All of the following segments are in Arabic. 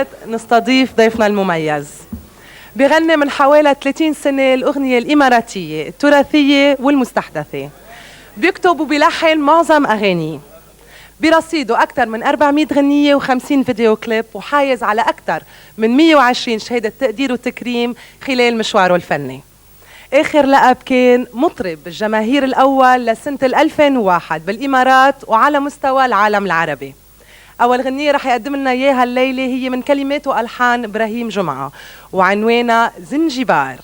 الساعات نستضيف ضيفنا المميز. بغني من حوالي 30 سنة الأغنية الإماراتية التراثية والمستحدثة. بيكتب وبيلحن معظم أغانيه. برصيده أكثر من 400 غنية و50 فيديو كليب، وحايز على أكثر من 120 شهادة تقدير وتكريم خلال مشواره الفني. آخر لقب كان مطرب الجماهير الأول لسنة 2001 بالإمارات وعلى مستوى العالم العربي. أول غنية رح يقدم لنا إياها الليلة هي من كلمات وألحان إبراهيم جمعة وعنوانها زنجبار.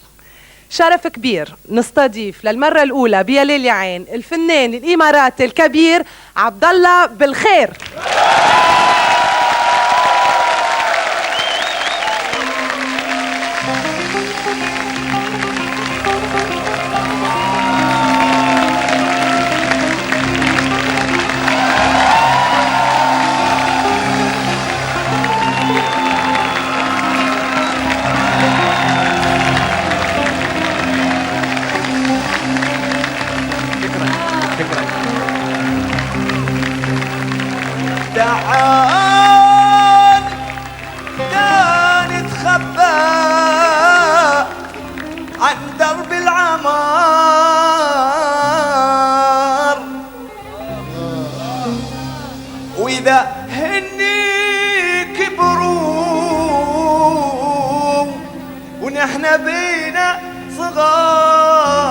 شرف كبير نستضيف للمرة الأولى بيا ليل يا عين الفنان الإماراتي الكبير عبد الله بالخير. تعال نتخبى عن درب العمار، وإذا هني كبروا ونحن بينا صغار،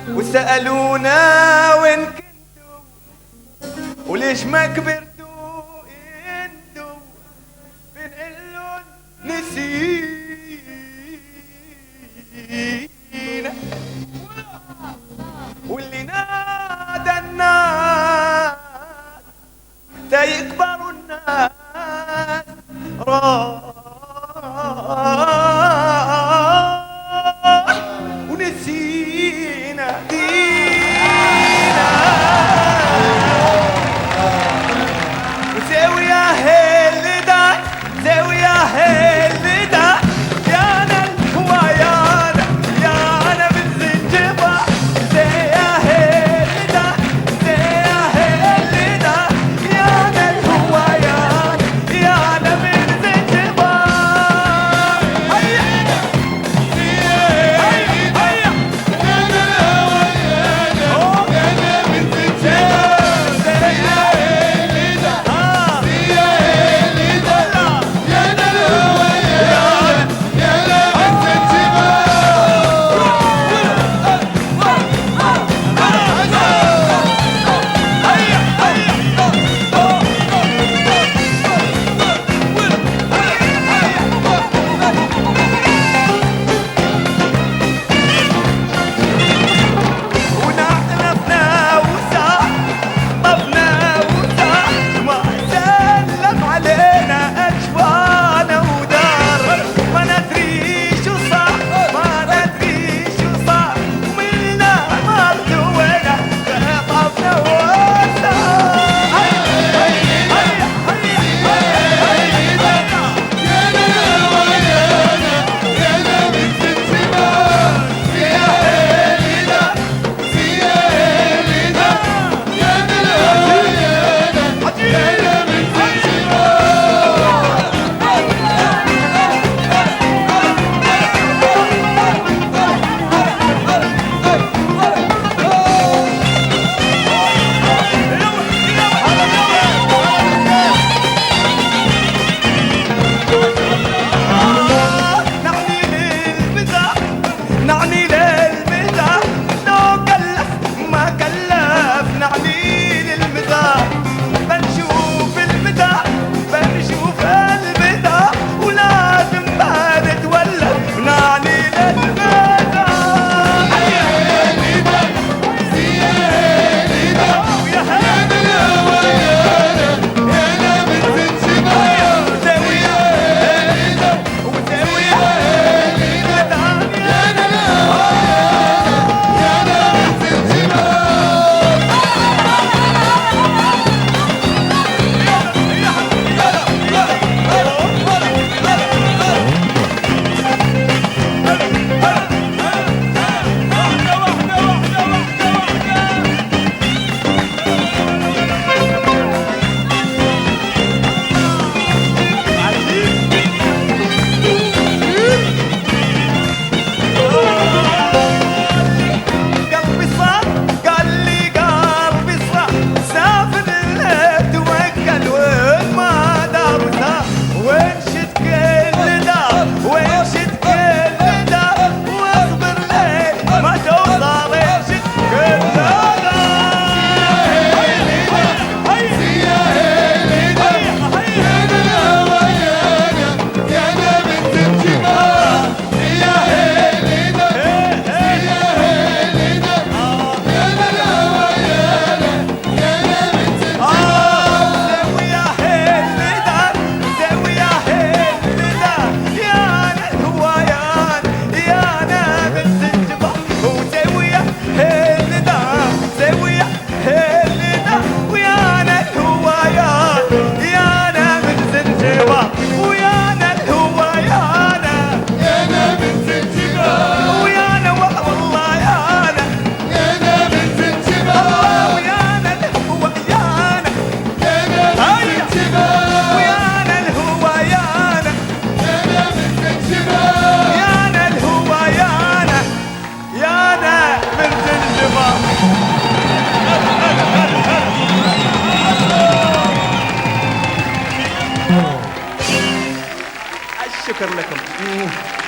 وسألونا وين كنتوا وليش ما كبرتوا انتوا، بنقلن نسينا، واللي نادى الناس تا يكبروا الناس راح ونسينا دينا. شكرا لكم.